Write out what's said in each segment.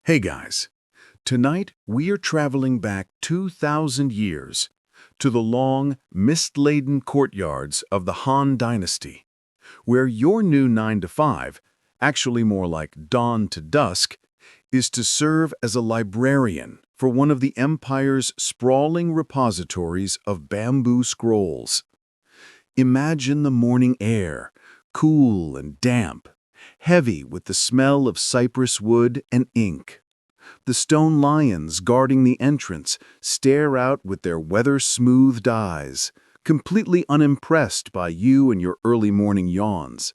Hey guys, tonight we are traveling back 2,000 years to the long, mist-laden courtyards of the Han Dynasty, where your new 9 to 5, actually more like dawn to dusk, is to serve as a librarian for one of the empire's sprawling repositories of bamboo scrolls. Imagine the morning air, cool and damp, heavy with the smell of cypress wood and ink. The stone lions guarding the entrance stare out with their weather-smoothed eyes, completely unimpressed by you and your early morning yawns.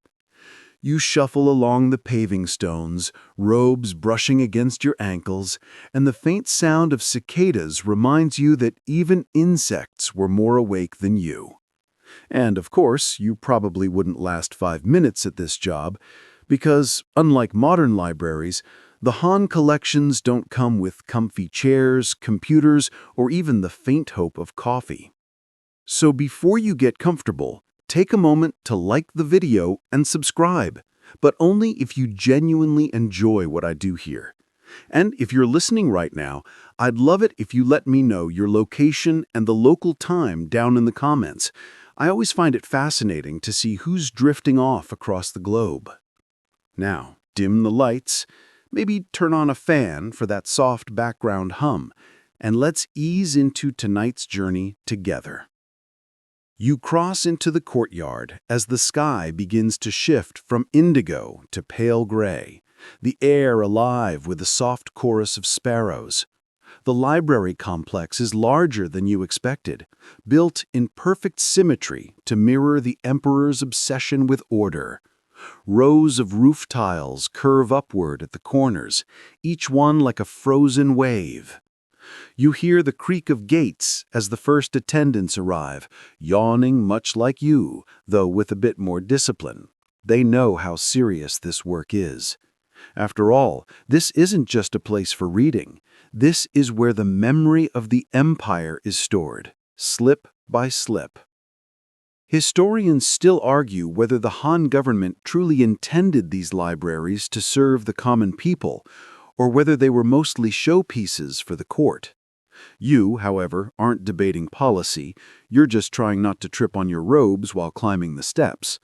You shuffle along the paving stones, robes brushing against your ankles, and the faint sound of cicadas reminds you that even insects were more awake than you. And, of course, you probably wouldn't last 5 minutes at this job, because, unlike modern libraries, the Han collections don't come with comfy chairs, computers, or even the faint hope of coffee. So before you get comfortable, take a moment to like the video and subscribe, but only if you genuinely enjoy what I do here. And if you're listening right now, I'd love it if you let me know your location and the local time down in the comments. I always find it fascinating to see who's drifting off across the globe. Now, dim the lights, maybe turn on a fan for that soft background hum, and let's ease into tonight's journey together. You cross into the courtyard as the sky begins to shift from indigo to pale gray, the air alive with a soft chorus of sparrows. The library complex is larger than you expected, built in perfect symmetry to mirror the emperor's obsession with order. Rows of roof tiles curve upward at the corners, each one like a frozen wave. You hear the creak of gates as the first attendants arrive, yawning much like you, though with a bit more discipline. They know how serious this work is. After all, this isn't just a place for reading. This is where the memory of the empire is stored, slip by slip. Historians still argue whether the Han government truly intended these libraries to serve the common people, or whether they were mostly showpieces for the court. You, however, aren't debating policy, you're just trying not to trip on your robes while climbing the steps.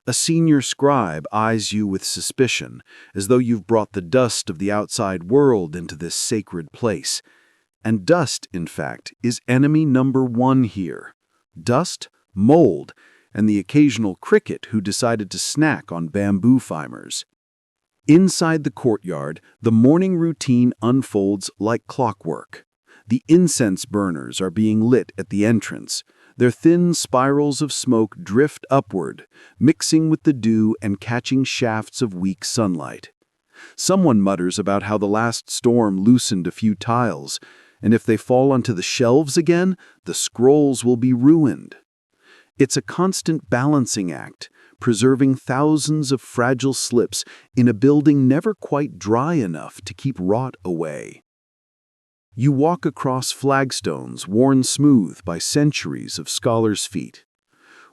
A senior scribe eyes you with suspicion, as though you've brought the dust of the outside world into this sacred place. And dust, in fact, is enemy number one here. Dust, mold, and the occasional cricket who decided to snack on bamboo fibers. Inside the courtyard, the morning routine unfolds like clockwork. The incense burners are being lit at the entrance. Their thin spirals of smoke drift upward, mixing with the dew and catching shafts of weak sunlight. Someone mutters about how the last storm loosened a few tiles, and if they fall onto the shelves again, the scrolls will be ruined. It's a constant balancing act, preserving thousands of fragile slips in a building never quite dry enough to keep rot away. You walk across flagstones worn smooth by centuries of scholars' feet.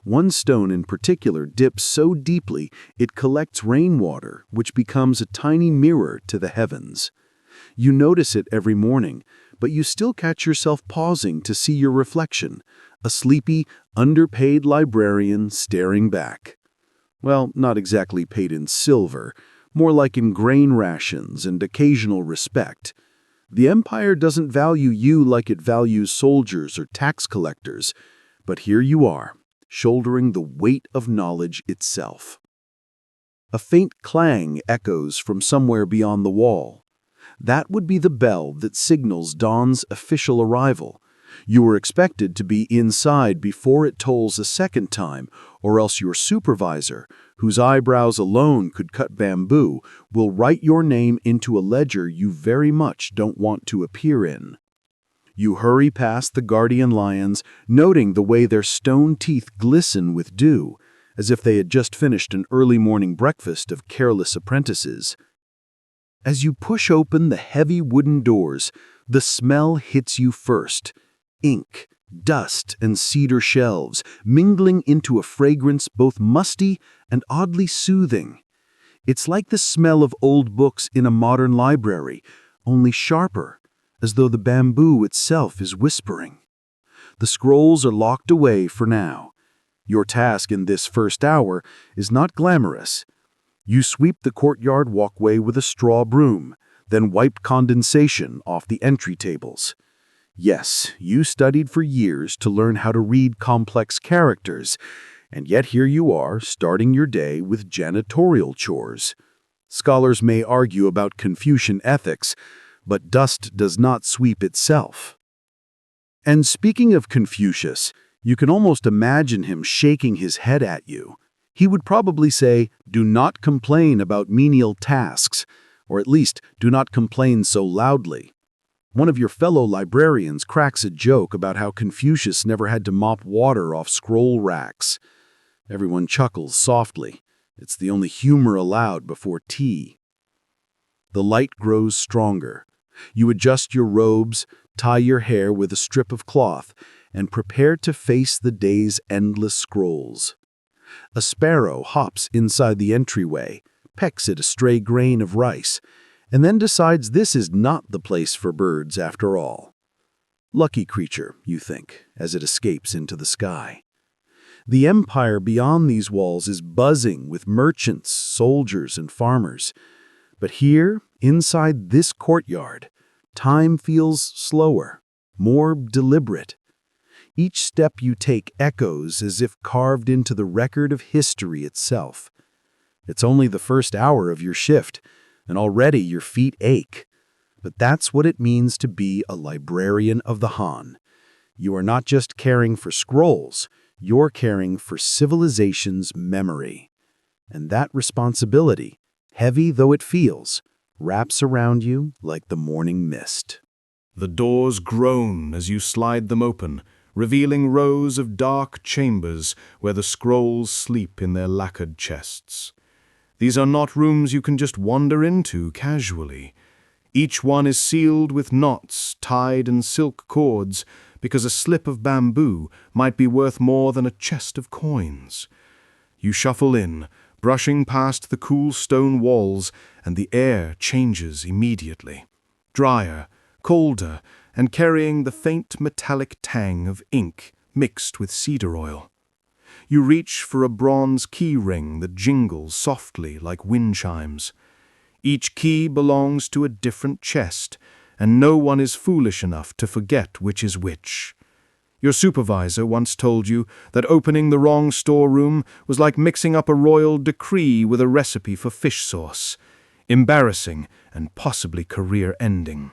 One stone in particular dips so deeply it collects rainwater, which becomes a tiny mirror to the heavens. You notice it every morning, but you still catch yourself pausing to see your reflection, a sleepy, underpaid librarian staring back. Well, not exactly paid in silver, more like in grain rations and occasional respect. The empire doesn't value you like it values soldiers or tax collectors, but here you are, shouldering the weight of knowledge itself. A faint clang echoes from somewhere beyond the wall. That would be the bell that signals dawn's official arrival. You were expected to be inside before it tolls a second time, or else your supervisor, whose eyebrows alone could cut bamboo, will write your name into a ledger you very much don't want to appear in. You hurry past the guardian lions, noting the way their stone teeth glisten with dew, as if they had just finished an early morning breakfast of careless apprentices. As you push open the heavy wooden doors, the smell hits you first. Ink, dust, and cedar shelves, mingling into a fragrance both musty and oddly soothing. It's like the smell of old books in a modern library, only sharper, as though the bamboo itself is whispering. The scrolls are locked away for now. Your task in this first hour is not glamorous. You sweep the courtyard walkway with a straw broom, then wipe condensation off the entry tables. Yes, you studied for years to learn how to read complex characters, and yet here you are, starting your day with janitorial chores. Scholars may argue about Confucian ethics, but dust does not sweep itself. And speaking of Confucius, you can almost imagine him shaking his head at you. He would probably say, "Do not complain about menial tasks," or at least, "do not complain so loudly." One of your fellow librarians cracks a joke about how Confucius never had to mop water off scroll racks. Everyone chuckles softly. It's the only humor allowed before tea. The light grows stronger. You adjust your robes, tie your hair with a strip of cloth, and prepare to face the day's endless scrolls. A sparrow hops inside the entryway, pecks at a stray grain of rice, and then decides this is not the place for birds after all. Lucky creature, you think, as it escapes into the sky. The empire beyond these walls is buzzing with merchants, soldiers, and farmers. But here, inside this courtyard, time feels slower, more deliberate. Each step you take echoes as if carved into the record of history itself. It's only the first hour of your shift, and already your feet ache. But that's what it means to be a librarian of the Han. You are not just caring for scrolls, you're caring for civilization's memory. And that responsibility, heavy though it feels, wraps around you like the morning mist. The doors groan as you slide them open, revealing rows of dark chambers where the scrolls sleep in their lacquered chests. These are not rooms you can just wander into casually. Each one is sealed with knots tied in silk cords because a slip of bamboo might be worth more than a chest of coins. You shuffle in, brushing past the cool stone walls, and the air changes immediately. Drier, colder, and carrying the faint metallic tang of ink mixed with cedar oil. You reach for a bronze key ring that jingles softly like wind chimes. Each key belongs to a different chest, and no one is foolish enough to forget which is which. Your supervisor once told you that opening the wrong storeroom was like mixing up a royal decree with a recipe for fish sauce. Embarrassing and possibly career-ending.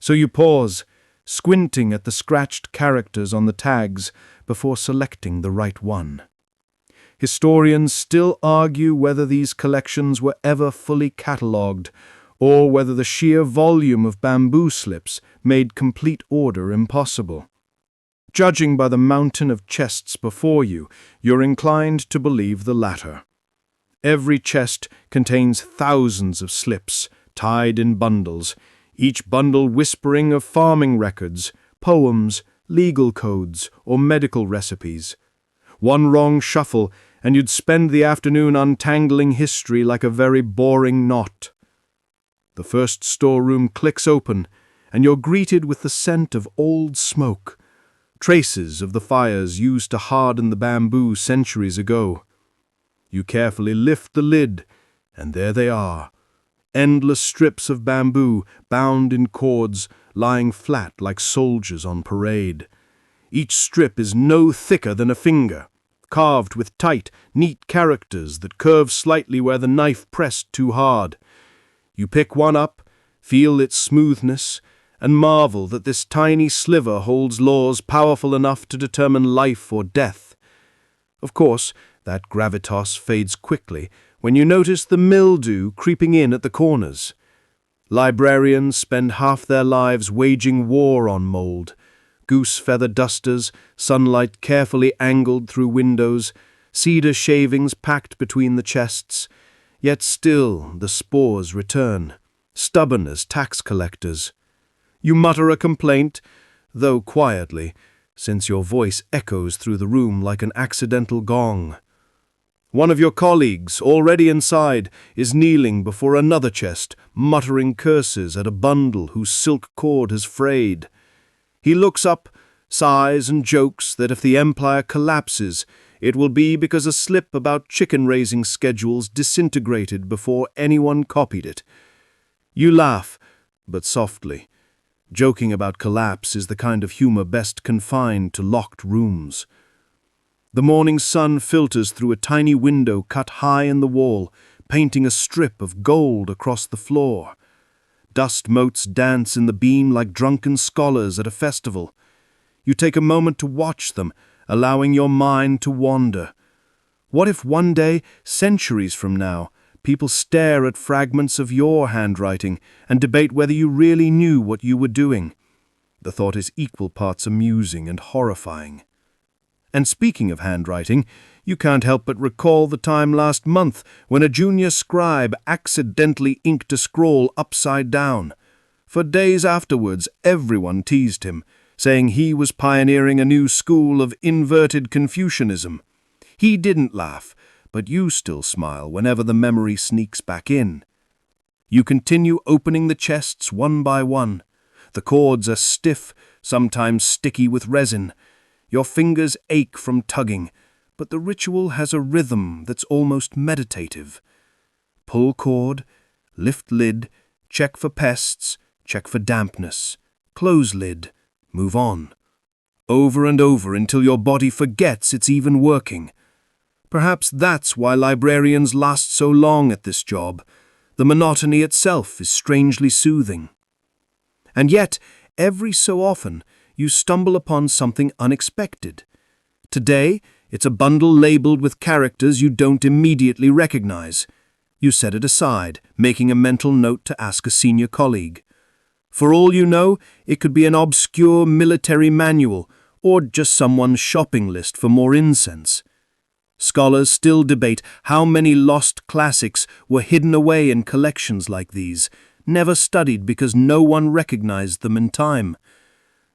So you pause, squinting at the scratched characters on the tags before selecting the right one. Historians still argue whether these collections were ever fully catalogued, or whether the sheer volume of bamboo slips made complete order impossible. Judging by the mountain of chests before you, you're inclined to believe the latter. Every chest contains thousands of slips, tied in bundles, each bundle whispering of farming records, poems, legal codes, or medical recipes. One wrong shuffle, and you'd spend the afternoon untangling history like a very boring knot. The first storeroom clicks open, and you're greeted with the scent of old smoke, traces of the fires used to harden the bamboo centuries ago. You carefully lift the lid, and there they are. Endless strips of bamboo, bound in cords, lying flat like soldiers on parade. Each strip is no thicker than a finger, carved with tight, neat characters that curve slightly where the knife pressed too hard. You pick one up, feel its smoothness, and marvel that this tiny sliver holds laws powerful enough to determine life or death. Of course, that gravitas fades quickly when you notice the mildew creeping in at the corners. Librarians spend half their lives waging war on mold. Goose feather dusters, sunlight carefully angled through windows, cedar shavings packed between the chests. Yet still the spores return, stubborn as tax collectors. You mutter a complaint, though quietly, since your voice echoes through the room like an accidental gong. One of your colleagues, already inside, is kneeling before another chest, muttering curses at a bundle whose silk cord has frayed. He looks up, sighs and jokes that if the empire collapses, it will be because a slip about chicken-raising schedules disintegrated before anyone copied it. You laugh, but softly. Joking about collapse is the kind of humor best confined to locked rooms. The morning sun filters through a tiny window cut high in the wall, painting a strip of gold across the floor. Dust motes dance in the beam like drunken scholars at a festival. You take a moment to watch them, allowing your mind to wander. What if one day, centuries from now, people stare at fragments of your handwriting and debate whether you really knew what you were doing? The thought is equal parts amusing and horrifying. And speaking of handwriting, you can't help but recall the time last month when a junior scribe accidentally inked a scroll upside down. For days afterwards, everyone teased him, saying he was pioneering a new school of inverted Confucianism. He didn't laugh, but you still smile whenever the memory sneaks back in. You continue opening the chests one by one. The cords are stiff, sometimes sticky with resin. Your fingers ache from tugging, but the ritual has a rhythm that's almost meditative. Pull cord, lift lid, check for pests, check for dampness, close lid, move on. Over and over until your body forgets it's even working. Perhaps that's why librarians last so long at this job. The monotony itself is strangely soothing. And yet, every so often, you stumble upon something unexpected. Today, it's a bundle labeled with characters you don't immediately recognize. You set it aside, making a mental note to ask a senior colleague. For all you know, it could be an obscure military manual or just someone's shopping list for more incense. Scholars still debate how many lost classics were hidden away in collections like these, never studied because no one recognized them in time.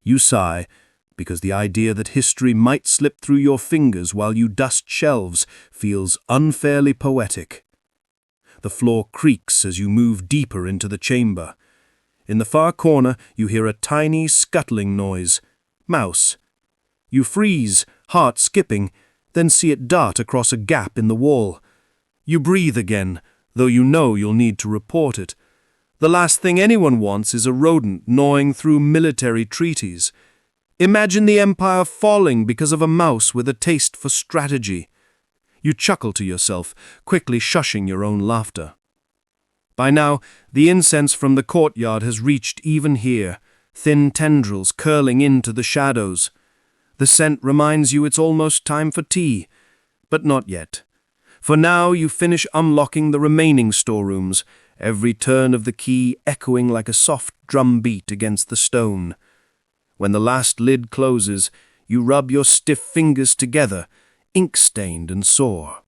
You sigh, because the idea that history might slip through your fingers while you dust shelves feels unfairly poetic. The floor creaks as you move deeper into the chamber. In the far corner, you hear a tiny scuttling noise. Mouse. You freeze, heart skipping, then see it dart across a gap in the wall. You breathe again, though you know you'll need to report it. The last thing anyone wants is a rodent gnawing through military treaties. Imagine the empire falling because of a mouse with a taste for strategy. You chuckle to yourself, quickly shushing your own laughter. By now, the incense from the courtyard has reached even here, thin tendrils curling into the shadows. The scent reminds you it's almost time for tea, but not yet. For now you finish unlocking the remaining storerooms, every turn of the key echoing like a soft drum beat against the stone. When the last lid closes, you rub your stiff fingers together, ink-stained and sore.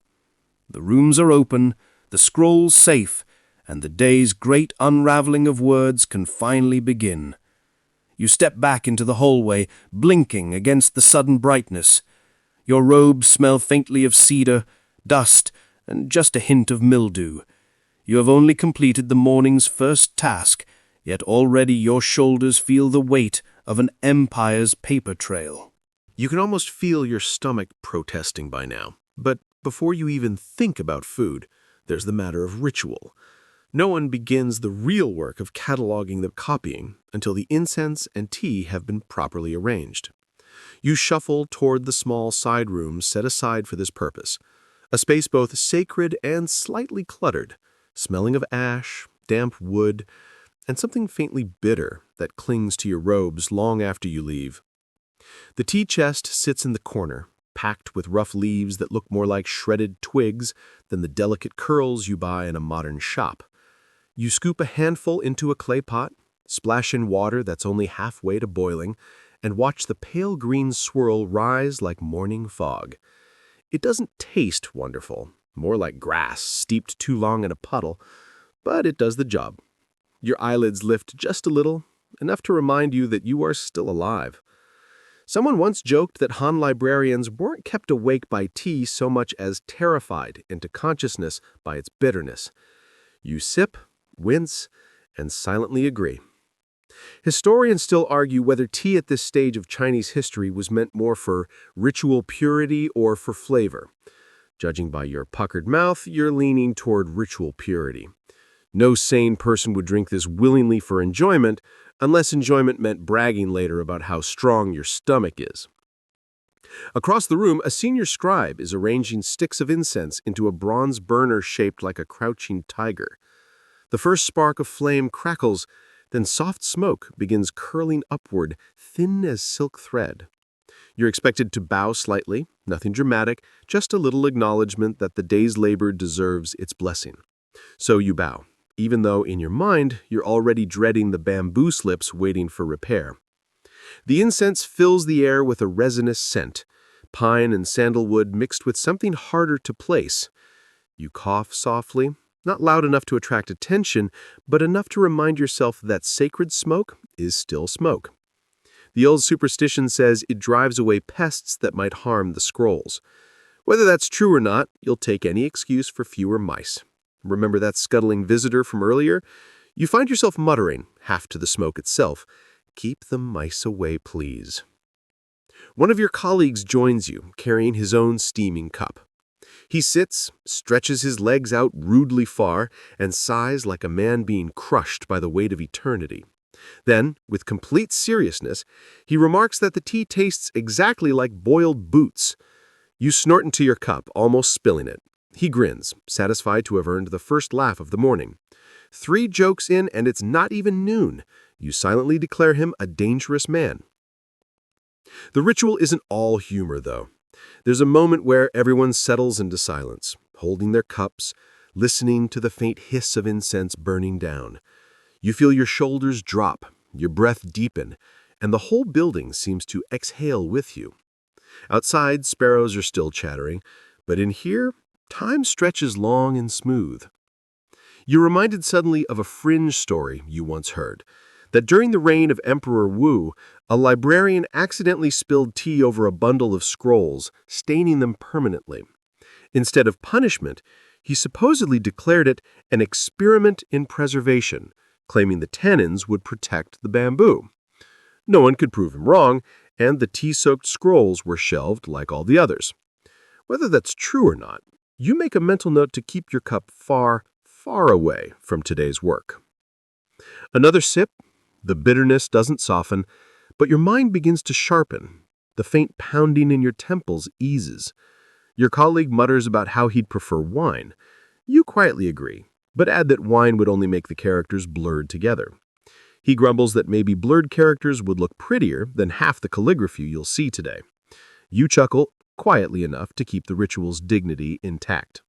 The rooms are open, the scrolls safe, and the day's great unraveling of words can finally begin. You step back into the hallway, blinking against the sudden brightness. Your robes smell faintly of cedar, dust, and just a hint of mildew. You have only completed the morning's first task, yet already your shoulders feel the weight of an empire's paper trail. You can almost feel your stomach protesting by now. But before you even think about food, there's the matter of ritual. No one begins the real work of cataloging the copying until the incense and tea have been properly arranged. You shuffle toward the small side rooms set aside for this purpose, a space both sacred and slightly cluttered, smelling of ash, damp wood, and something faintly bitter that clings to your robes long after you leave. The tea chest sits in the corner, packed with rough leaves that look more like shredded twigs than the delicate curls you buy in a modern shop. You scoop a handful into a clay pot, splash in water that's only halfway to boiling, and watch the pale green swirl rise like morning fog. It doesn't taste wonderful, more like grass steeped too long in a puddle, but it does the job. Your eyelids lift just a little, enough to remind you that you are still alive. Someone once joked that Han librarians weren't kept awake by tea so much as terrified into consciousness by its bitterness. You sip, wince, and silently agree. Historians still argue whether tea at this stage of Chinese history was meant more for ritual purity or for flavor. Judging by your puckered mouth, you're leaning toward ritual purity. No sane person would drink this willingly for enjoyment, unless enjoyment meant bragging later about how strong your stomach is. Across the room, a senior scribe is arranging sticks of incense into a bronze burner shaped like a crouching tiger. The first spark of flame crackles, then soft smoke begins curling upward, thin as silk thread. You're expected to bow slightly, nothing dramatic, just a little acknowledgement that the day's labor deserves its blessing. So you bow, even though in your mind you're already dreading the bamboo slips waiting for repair. The incense fills the air with a resinous scent, pine and sandalwood mixed with something harder to place. You cough softly, not loud enough to attract attention, but enough to remind yourself that sacred smoke is still smoke. The old superstition says it drives away pests that might harm the scrolls. Whether that's true or not, you'll take any excuse for fewer mice. Remember that scuttling visitor from earlier? You find yourself muttering, half to the smoke itself, "Keep the mice away, please." One of your colleagues joins you, carrying his own steaming cup. He sits, stretches his legs out rudely far, and sighs like a man being crushed by the weight of eternity. Then, with complete seriousness, he remarks that the tea tastes exactly like boiled boots. You snort into your cup, almost spilling it. He grins, satisfied to have earned the first laugh of the morning. 3 jokes in, and it's not even noon. You silently declare him a dangerous man. The ritual isn't all humor, though. There's a moment where everyone settles into silence, holding their cups, listening to the faint hiss of incense burning down. You feel your shoulders drop, your breath deepen, and the whole building seems to exhale with you. Outside, sparrows are still chattering, but in here, time stretches long and smooth. You're reminded suddenly of a fringe story you once heard, that during the reign of Emperor Wu, a librarian accidentally spilled tea over a bundle of scrolls, staining them permanently. Instead of punishment, he supposedly declared it an experiment in preservation, claiming the tannins would protect the bamboo. No one could prove him wrong, and the tea-soaked scrolls were shelved like all the others. Whether that's true or not, you make a mental note to keep your cup far, far away from today's work. Another sip, the bitterness doesn't soften, but your mind begins to sharpen. The faint pounding in your temples eases. Your colleague mutters about how he'd prefer wine. You quietly agree, but add that wine would only make the characters blurred together. He grumbles that maybe blurred characters would look prettier than half the calligraphy you'll see today. You chuckle, quietly enough to keep the ritual's dignity intact.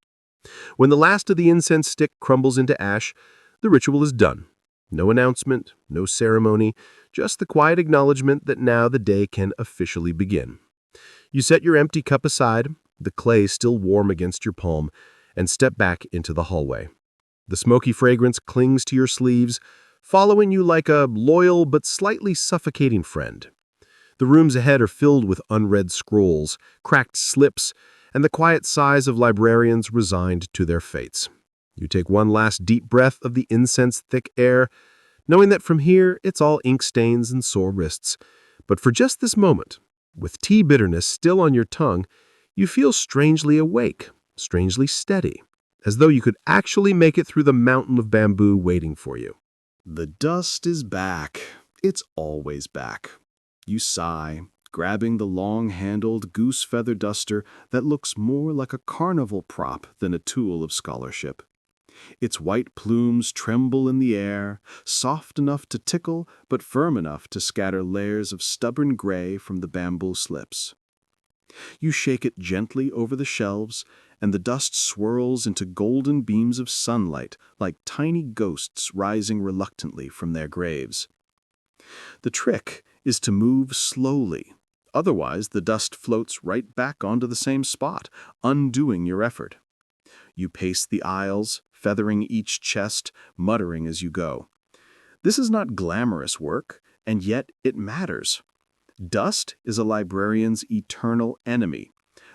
When the last of the incense stick crumbles into ash, the ritual is done. No announcement, no ceremony, just the quiet acknowledgement that now the day can officially begin. You set your empty cup aside, the clay still warm against your palm, and step back into the hallway. The smoky fragrance clings to your sleeves, following you like a loyal but slightly suffocating friend. The rooms ahead are filled with unread scrolls, cracked slips, and the quiet sighs of librarians resigned to their fates. You take one last deep breath of the incense-thick air, knowing that from here it's all ink stains and sore wrists. But for just this moment, with tea bitterness still on your tongue, you feel strangely awake, strangely steady, as though you could actually make it through the mountain of bamboo waiting for you. The dust is back. It's always back. You sigh, grabbing the long-handled goose-feather duster that looks more like a carnival prop than a tool of scholarship. Its white plumes tremble in the air, soft enough to tickle but firm enough to scatter layers of stubborn gray from the bamboo slips. You shake it gently over the shelves, and the dust swirls into golden beams of sunlight like tiny ghosts rising reluctantly from their graves. The trick is to move slowly. Otherwise, the dust floats right back onto the same spot, undoing your effort. You pace the aisles, feathering each chest, muttering as you go. This is not glamorous work, and yet it matters. Dust is a librarian's eternal enemy.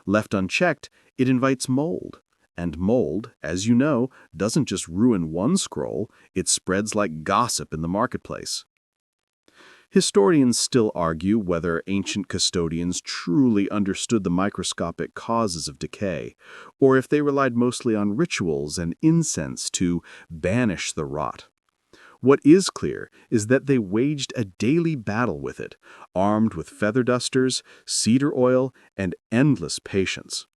Left unchecked, it invites mold. And mold, as you know, doesn't just ruin one scroll, it spreads like gossip in the marketplace. Historians still argue whether ancient custodians truly understood the microscopic causes of decay, or if they relied mostly on rituals and incense to banish the rot. What is clear is that they waged a daily battle with it, armed with feather dusters, cedar oil, and endless patience.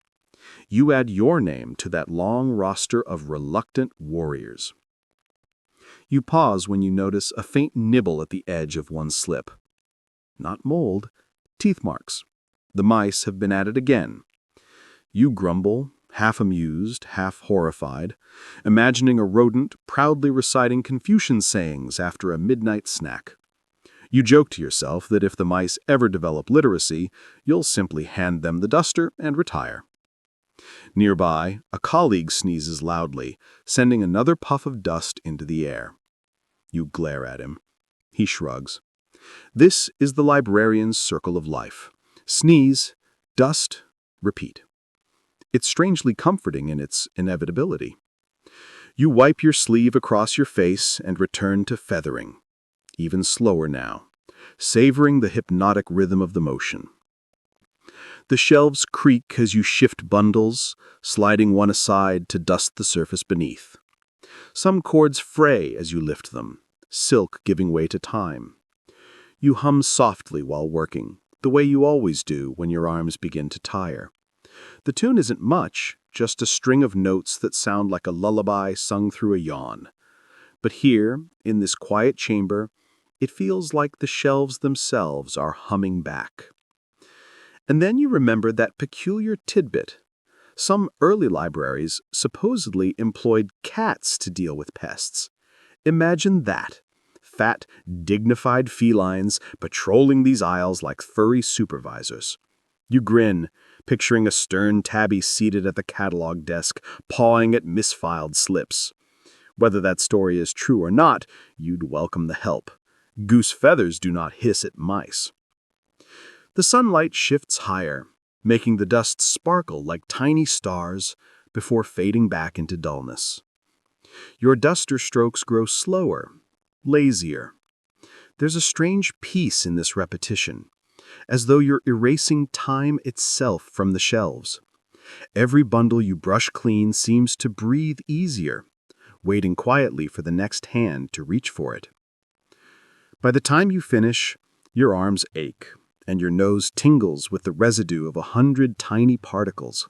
You add your name to that long roster of reluctant warriors. You pause when you notice a faint nibble at the edge of one slip. Not mold, teeth marks. The mice have been at it again. You grumble, half amused, half horrified, imagining a rodent proudly reciting Confucian sayings after a midnight snack. You joke to yourself that if the mice ever develop literacy, you'll simply hand them the duster and retire. Nearby, a colleague sneezes loudly, sending another puff of dust into the air. You glare at him. He shrugs. This is the librarian's circle of life. Sneeze, dust, repeat. It's strangely comforting in its inevitability. You wipe your sleeve across your face and return to feathering, even slower now, savoring the hypnotic rhythm of the motion. The shelves creak as you shift bundles, sliding one aside to dust the surface beneath. Some cords fray as you lift them, silk giving way to time. You hum softly while working, the way you always do when your arms begin to tire. The tune isn't much, just a string of notes that sound like a lullaby sung through a yawn. But here, in this quiet chamber, it feels like the shelves themselves are humming back. And then you remember that peculiar tidbit. Some early libraries supposedly employed cats to deal with pests. Imagine that. Fat, dignified felines patrolling these aisles like furry supervisors. You grin, picturing a stern tabby seated at the catalog desk, pawing at misfiled slips. Whether that story is true or not, you'd welcome the help. Goose feathers do not hiss at mice. The sunlight shifts higher, making the dust sparkle like tiny stars before fading back into dullness. Your duster strokes grow slower, lazier. There's a strange peace in this repetition, as though you're erasing time itself from the shelves. Every bundle you brush clean seems to breathe easier, waiting quietly for the next hand to reach for it. By the time you finish, your arms ache, and your nose tingles with the residue of 100 tiny particles.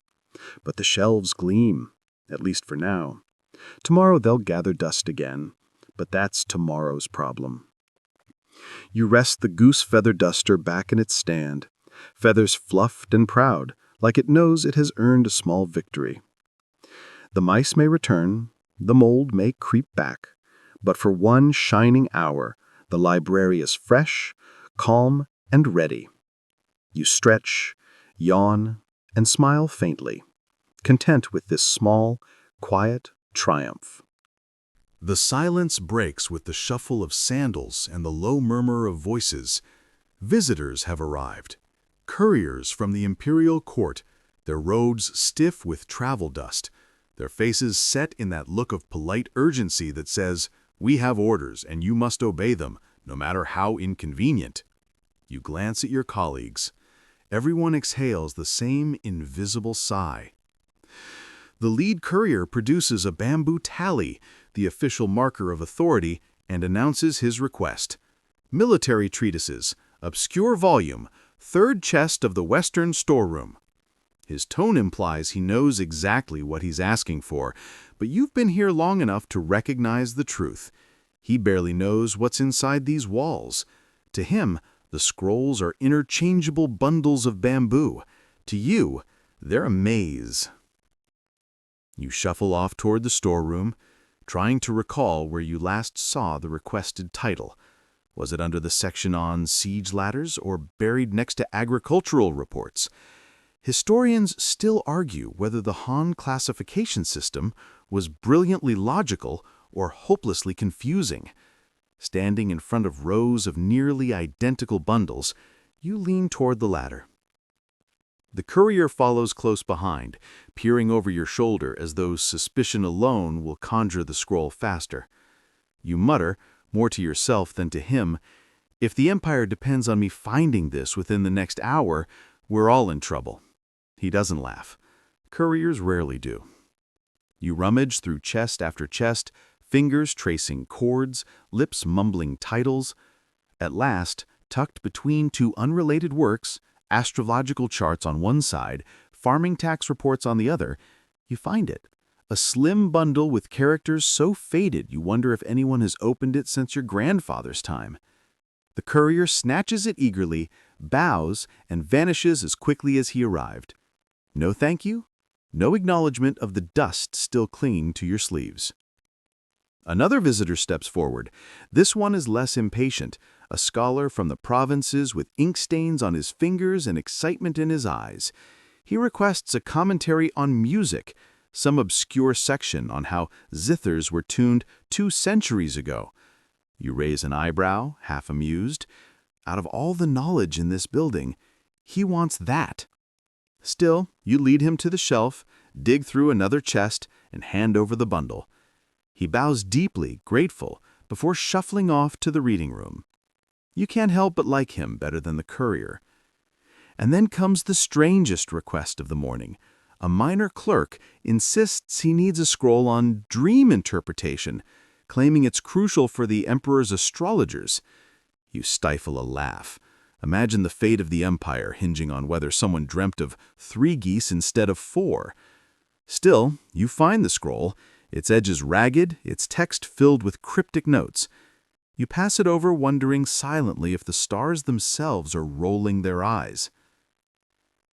But the shelves gleam, at least for now. Tomorrow they'll gather dust again, but that's tomorrow's problem. You rest the goose feather duster back in its stand, feathers fluffed and proud, like it knows it has earned a small victory. The mice may return, the mold may creep back, but for one shining hour, the library is fresh, calm, and ready. You stretch, yawn, and smile faintly, content with this small, quiet triumph. The silence breaks with the shuffle of sandals and the low murmur of voices. Visitors have arrived. Couriers from the imperial court, their robes stiff with travel dust, their faces set in that look of polite urgency that says, "We have orders and you must obey them, no matter how inconvenient." You glance at your colleagues. Everyone exhales the same invisible sigh. The lead courier produces a bamboo tally, the official marker of authority, and announces his request. Military treatises, obscure volume, third chest of the western storeroom. His tone implies he knows exactly what he's asking for, but you've been here long enough to recognize the truth. He barely knows what's inside these walls. To him, the scrolls are interchangeable bundles of bamboo. To you, they're a maze. You shuffle off toward the storeroom, trying to recall where you last saw the requested title. Was it under the section on siege ladders or buried next to agricultural reports? Historians still argue whether the Han classification system was brilliantly logical or hopelessly confusing. Standing in front of rows of nearly identical bundles, You lean toward the ladder. The courier follows close behind, peering over your shoulder as though suspicion alone will conjure the scroll faster. You mutter, more to yourself than to him, "If the Empire depends on me finding this within the next hour, we're all in trouble." He doesn't laugh. Couriers rarely do. You rummage through chest after chest, fingers tracing chords, lips mumbling titles. At last, tucked between two unrelated works, astrological charts on one side, farming tax reports on the other, you find it. A slim bundle with characters so faded you wonder if anyone has opened it since your grandfather's time. The courier snatches it eagerly, bows, and vanishes as quickly as he arrived. No thank you, no acknowledgement of the dust still clinging to your sleeves. Another visitor steps forward. This one is less impatient, a scholar from the provinces with ink stains on his fingers and excitement in his eyes. He requests a commentary on music, some obscure section on how zithers were tuned 2 centuries ago. You raise an eyebrow, half amused. Out of all the knowledge in this building, he wants that. Still, you lead him to the shelf, dig through another chest, and hand over the bundle. He bows deeply, grateful, before shuffling off to the reading room. You can't help but like him better than the courier. And then comes the strangest request of the morning. A minor clerk insists he needs a scroll on dream interpretation, claiming it's crucial for the emperor's astrologers. You stifle a laugh. Imagine the fate of the empire hinging on whether someone dreamt of 3 geese instead of 4. Still, you find the scroll, its edges ragged, its text filled with cryptic notes. You pass it over, wondering silently if the stars themselves are rolling their eyes.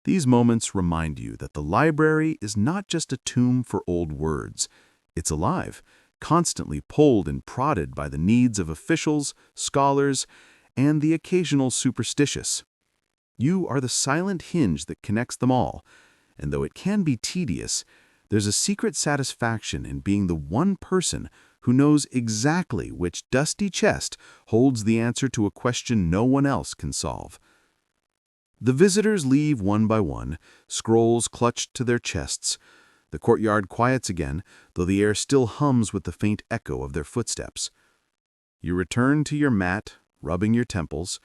These moments remind you that the library is not just a tomb for old words. It's alive, constantly pulled and prodded by the needs of officials, scholars, and the occasional superstitious. You are the silent hinge that connects them all, and though it can be tedious, there's a secret satisfaction in being the one person who knows exactly which dusty chest holds the answer to a question no one else can solve. The visitors leave one by one, scrolls clutched to their chests. The courtyard quiets again, though the air still hums with the faint echo of their footsteps. You return to your mat, rubbing your temples.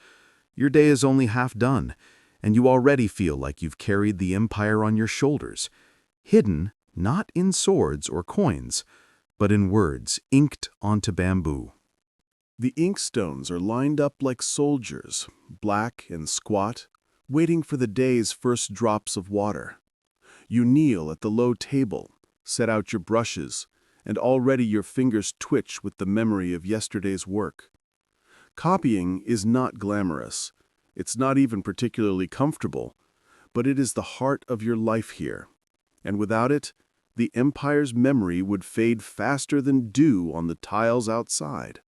Your day is only half done, and you already feel like you've carried the empire on your shoulders, hidden not in swords or coins, but in words inked onto bamboo. The inkstones are lined up like soldiers, black and squat, waiting for the day's first drops of water. You kneel at the low table, set out your brushes, and already your fingers twitch with the memory of yesterday's work. Copying is not glamorous. It's not even particularly comfortable, but it is the heart of your life here. And without it, the empire's memory would fade faster than dew on the tiles outside.